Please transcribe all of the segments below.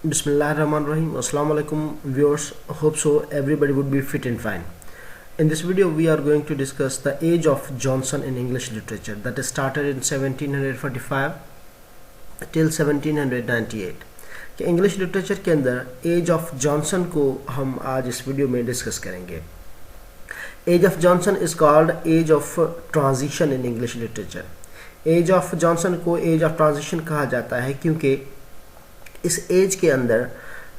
Bismillahirrahmanirrahim. Assalamu alaikum viewers. Hope so everybody would be fit and fine. In this video we are going to discuss the age of Johnson in English literature that is started in 1745 till 1798. कि English literature के अंदर as of Johnson को हम आज इस video में discuss करेंगे. Age of Johnson is called age of transition in English literature. Age of Johnson को एज ऑफ ट्रांजिशन कहा जाता है क्योंकि इस एज के अंदर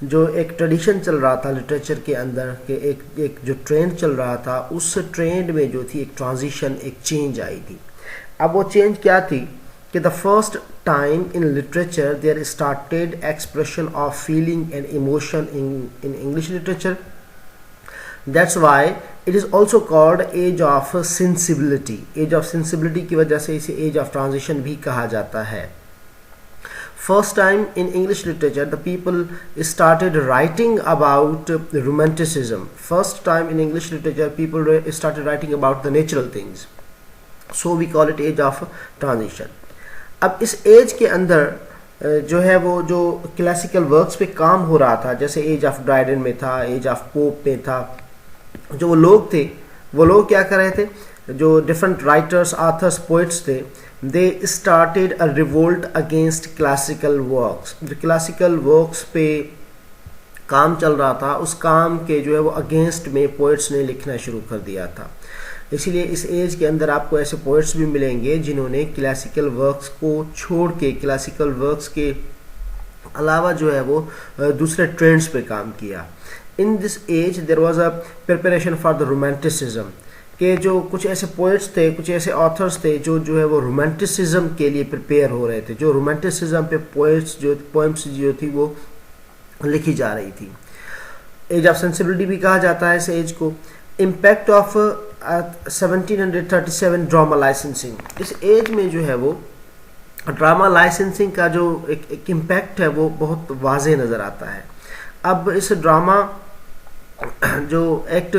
जो एक ट्रेडिशन चल रहा था लिटरेचर के अंदर के एक जो ट्रेंड चल रहा था, उस ट्रेंड में जो थी एक ट्रांजिशन, एक चेंज आई थी. अब वो चेंज क्या थी कि the first time in literature there started expression of feeling and emotion in English literature. That's why it is also called age of sensibility. Age of sensibility की वजह से इसे एज ऑफ ट्रांजिशन भी कहा जाता है. First time in English literature, the people started writing about romanticism. First time in English literature, people started writing about the natural things. So we call it age of transition. अब इस age के अंदर जो है वो जो classical works पे काम हो रहा था, जैसे एज ऑफ ड्राइडन में था, एज ऑफ पोप में था, जो वो लोग थे, वो लोग क्या कर रहे थे, जो डिफरेंट राइटर्स, आथर्स, पोइट्स थे, they started a revolt against classical works. जो क्लासिकल वर्क्स पे काम चल रहा था, उस काम के जो है वो अगेंस्ट में पोइट्स ने लिखना शुरू कर दिया था. इसीलिए इस एज के अंदर आपको ऐसे पोइट्स भी मिलेंगे जिन्होंने क्लासिकल वर्क्स को छोड़ के, क्लासिकल वर्क्स के अलावा जो है वो दूसरे ट्रेंड्स पे काम किया. In this age there was a preparation for the romanticism, कि जो कुछ ऐसे पोइट्स थे, कुछ ऐसे ऑथर्स थे जो है वो रोमांटिसिज्म के लिए प्रिपेयर हो रहे थे, जो रोमांटिसिज्म पे पोएम्स जो थी वो लिखी जा रही थी. एज ऑफ सेंसिबिलिटी भी कहा जाता है इस एज को. Impact of 1737 drama licensing. इस एज में जो है वो ड्रामा लाइसेंसिंग का जो एक इम्पैक्ट है वो बहुत वाज़ेह नज़र आता है. अब इस ड्रामा जो एक्ट,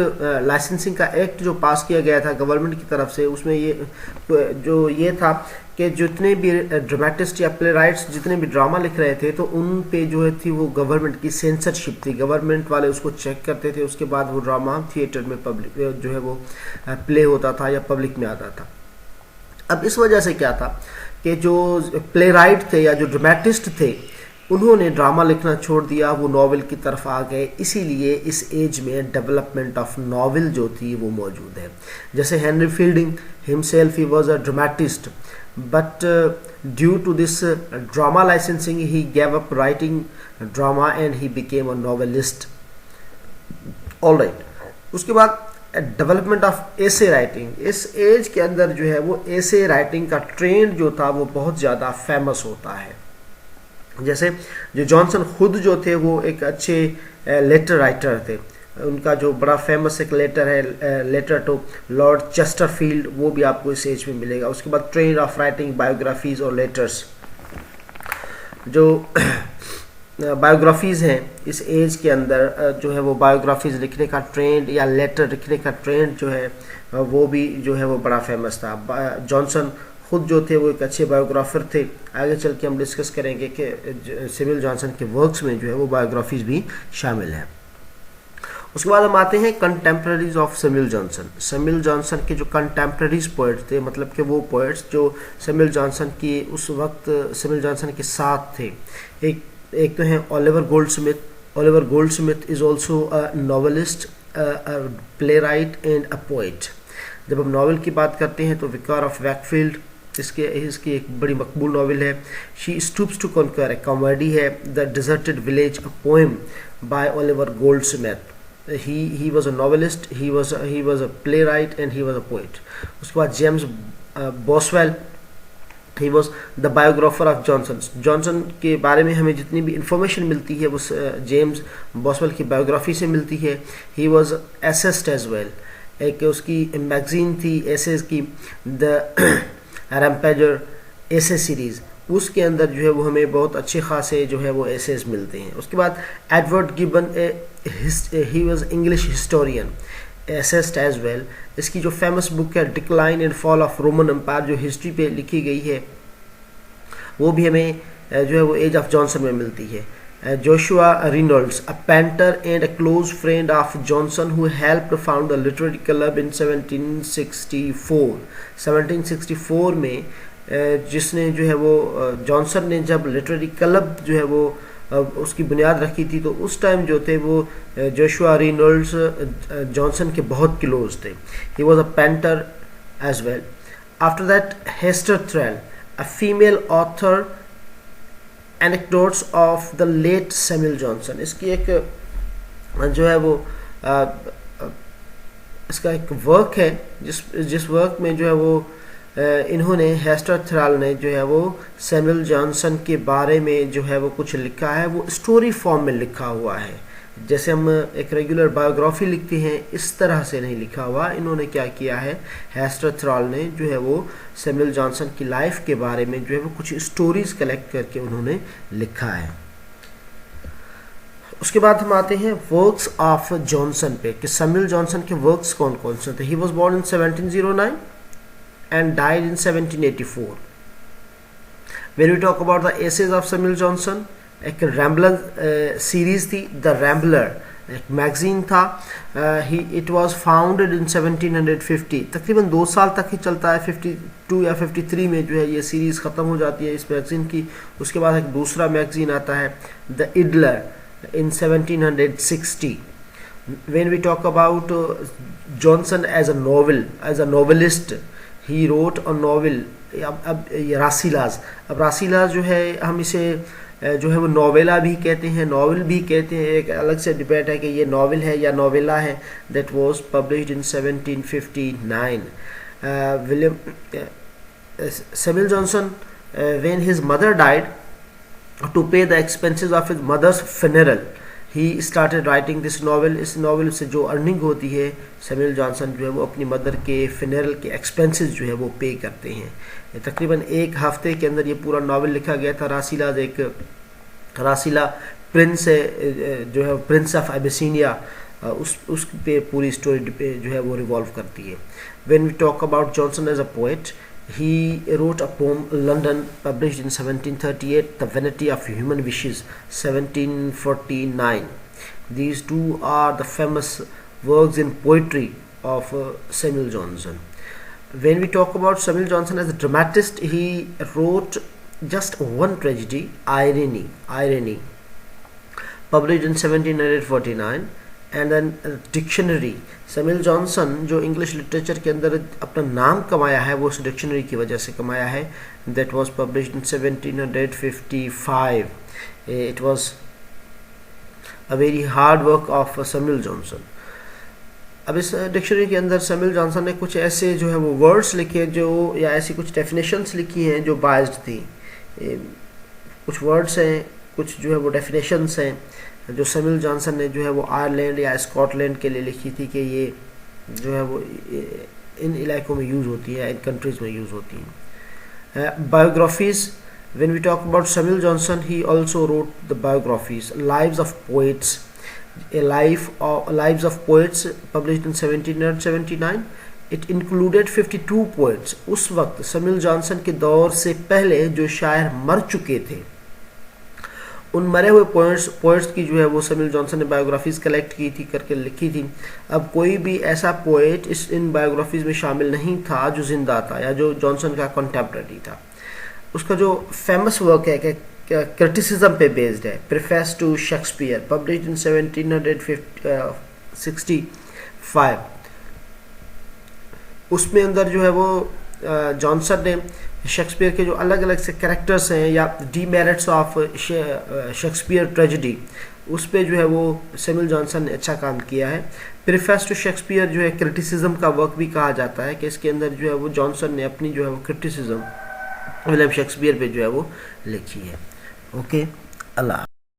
लाइसेंसिंग का एक्ट जो पास किया गया था गवर्नमेंट की तरफ से, उसमें ये था कि जितने भी ड्रामेटिस्ट या प्ले राइट्स जितने भी ड्रामा लिख रहे थे, तो उन पे जो है थी वो गवर्नमेंट की सेंसरशिप थी. गवर्नमेंट वाले उसको चेक करते थे, उसके बाद वो ड्रामा थिएटर में पब्लिक जो है वो प्ले होता था या पब्लिक में आता था. अब इस वजह से क्या था कि जो प्ले राइट थे या जो ड्रामेटिस्ट थे, उन्होंने ड्रामा लिखना छोड़ दिया, वो नॉवेल की तरफ आ गए. इसीलिए इस एज में डेवलपमेंट ऑफ नॉवेल जो थी वो मौजूद है. जैसे Henry Fielding himself he was a dramatist, but due to this drama licensing he gave up writing drama and he became a novelist. Alright, उसके बाद डेवलपमेंट ऑफ एसे राइटिंग. इस age के अंदर जो है वो एसे राइटिंग का trend जो था वो बहुत ज़्यादा फेमस होता है. जैसे जो जॉनसन खुद जो थे वो एक अच्छे लेटर राइटर थे. उनका जो बड़ा फेमस एक लेटर है, लेटर टू लॉर्ड चेस्टरफील्ड, वो भी आपको इस एज में मिलेगा. उसके बाद ट्रेंड ऑफ राइटिंग बायोग्राफीज और लेटर्स. जो बायोग्राफीज़ हैं इस एज के अंदर जो है वो बायोग्राफीज़ लिखने का ट्रेंड या लेटर लिखने का ट्रेंड जो है वो भी जो है वो बड़ा फेमस था. जॉनसन खुद जो थे वो एक अच्छे बायोग्राफर थे. आगे चल के हम डिस्कस करेंगे कि सैमुअल जॉनसन के वर्क्स में जो है वो बायोग्राफीज भी शामिल हैं. उसके बाद हम आते हैं contemporaries of Samuel Johnson. Samuel Johnson के जो कंटेम्प्रेरीज पोइट्स थे, मतलब कि वो पोइट्स जो सैमुअल जॉनसन की उस वक्त सैमुअल जॉनसन के साथ थे, एक तो हैं Oliver Goldsmith. Oliver Goldsmith is also a novelist, a play right and a poet. जब हम नावल की बात करते हैं तो विकार ऑफ वैकफील्ड इसकी एक बड़ी मकबूल नावल है. शी स्टूप्स टू कॉन्कर, एक कॉमेडी है. The deserted village, a poem by Oliver Goldsmith. He was a novelist, he was a play right and he was a poet. उसके बाद James Boswell, he was the biographer of Johnson. Johnson के बारे में हमें जितनी भी information मिलती है वो जेम्स बॉसवेल की बायोग्राफी से मिलती है. He was essayist as well. एक उसकी मैगजीन थी एसेस की, द रैम्पेजर एसे सीरीज़, उसके अंदर जो है वो हमें बहुत अच्छे खासे जो है वो एसेस मिलते हैं. उसके बाद Edward Gibbon, he was English historian, essayist as well. इसकी जो फेमस बुक है decline and fall of Roman Empire, जो हिस्ट्री पे लिखी गई है, वो भी हमें जो है वो एज ऑफ जॉनसन में मिलती है. Joshua Reynolds, a painter and a close friend of Johnson, who helped found the literary club in 1764. 1764 में जिसने जो है वो जॉनसन ने जब लिटरेरी क्लब जो है वो उसकी बुनियाद रखी थी, तो उस टाइम जो थे वो जोशुआ रेनॉल्ड्स जॉनसन के बहुत क्लोज थे. He was a painter as well. After that Hester Thrale, a female author, anecdotes of the late Samuel Johnson. इसकी एक जो है वो इसका एक वर्क है जिस वर्क में जो है वो इन्होंने हेस्टर थ्रेल ने जो है वो सैमुअल जॉनसन के बारे में जो है वो कुछ लिखा है. वो स्टोरी फॉर्म में लिखा हुआ है, जैसे हम एक रेगुलर बायोग्राफी लिखते हैं इस तरह से नहीं लिखा हुआ. इन्होंने क्या किया है, हेस्टर थ्रेल ने जो है वो सैमुअल जॉनसन की लाइफ के बारे में जो है वो कुछ स्टोरीज कलेक्ट करके उन्होंने लिखा है. उसके बाद हम आते हैं वर्क्स ऑफ जॉनसन पे कि सैमुअल जॉनसन के वर्क्स कौन कौन से थे. He was born in 1709 and died in 1784. When we talk about the essays of Samuel Johnson, एक रैम्बलर सीरीज थी, द रैम्बलर एक मैगजीन था. It was founded in 1750. तकरीबन 2 साल तक ही चलता है. 52 या 53 में जो है ये सीरीज़ ख़त्म हो जाती है इस मैगजीन की. उसके बाद एक दूसरा मैगजीन आता है The Idler in 1760. When we talk about Johnson as a novelist, he wrote a novel. अब रासीलाज, अब रासीलाज जो है हम इसे जो है वो नोवेला भी कहते हैं, नॉवल भी कहते हैं. एक अलग से डिबेट है कि ये नॉवल है या नोवेला है. That was published in 1759. William Samuel Johnson, when his mother died, to pay the expenses of his mother's funeral, he started writing this novel. इस नॉवल से जो अर्निंग होती है सैमुअल जॉनसन जो है वो अपनी मदर के फ्यूनरल के एक्सपेंसेस जो है वो पे करते हैं. तकरीबन 1 हफ्ते के अंदर ये पूरा नॉवल लिखा गया था. रासीला प्रिंस है जो है प्रिंस ऑफ एबिसिनिया, उस पे पूरी स्टोरी जो है वो रिवॉल्व करती है. When we talk about Johnson as a poet, he wrote a poem London, published in 1738, The Vanity of Human Wishes 1749. These two are the famous works in poetry of Samuel Johnson. When we talk about Samuel Johnson as a dramatist, he wrote just one tragedy, Irony, published in 1749. And then dictionary. Samuel Johnson जो English literature के अंदर अपना नाम कमाया है वो उस dictionary की वजह से कमाया है. That was published in 1755. It was a very hard work of Samuel Johnson. अब इस डिक्शनरी के अंदर सैमुअल जॉनसन ने कुछ ऐसे जो है वो वर्ड्स लिखे जो या ऐसी कुछ डेफिनेशंस लिखी हैं जो बायस्ड थी. कुछ वर्ड्स हैं, कुछ जो है वो डेफिनेशंस हैं जो सैमुअल जॉनसन ने जो है वो आयरलैंड या स्कॉटलैंड के लिए लिखी थी कि ये जो है वो इन इलाकों में यूज़ होती है, इन कंट्रीज़ में यूज़ होती हैं. Biographies. When we talk about Samuel Johnson, he also wrote the biographies. Lives of poets, Lives of Poets published in 1779. It included 52 poets. उस वक्त सैमुअल जॉनसन के दौर से पहले जो शायर मर चुके थे, उन मरे हुए पोइट्स की जो है वो सैमुअल जॉनसन ने बायोग्राफीज़ कलेक्ट की थी, करके लिखी थी. अब कोई भी ऐसा पोइट इन बायोग्राफीज़ में शामिल नहीं था जो जिंदा था या जो जॉनसन का कंटेम्पररी था. उसका जो फेमस वर्क है कि क्रिटिसिज्म पे बेस्ड है, preface to Shakespeare, published in 1765. उसमें अंदर जो है वो जॉनसन ने शेक्सपियर के जो अलग अलग से कैरेक्टर्स हैं या डीमेरिट्स ऑफ शेक्सपियर ट्रेजेडी, उस पे जो है वो सैमुअल जॉनसन ने अच्छा काम किया है. प्रीफेस टू शेक्सपियर जो है क्रिटिसिज्म का वर्क भी कहा जाता है कि इसके अंदर जो है वो जॉनसन ने अपनी जो है वो क्रिटिसिज्म विलियम शेक्सपियर पे जो है वो लिखी है. ओके, अल्लाह.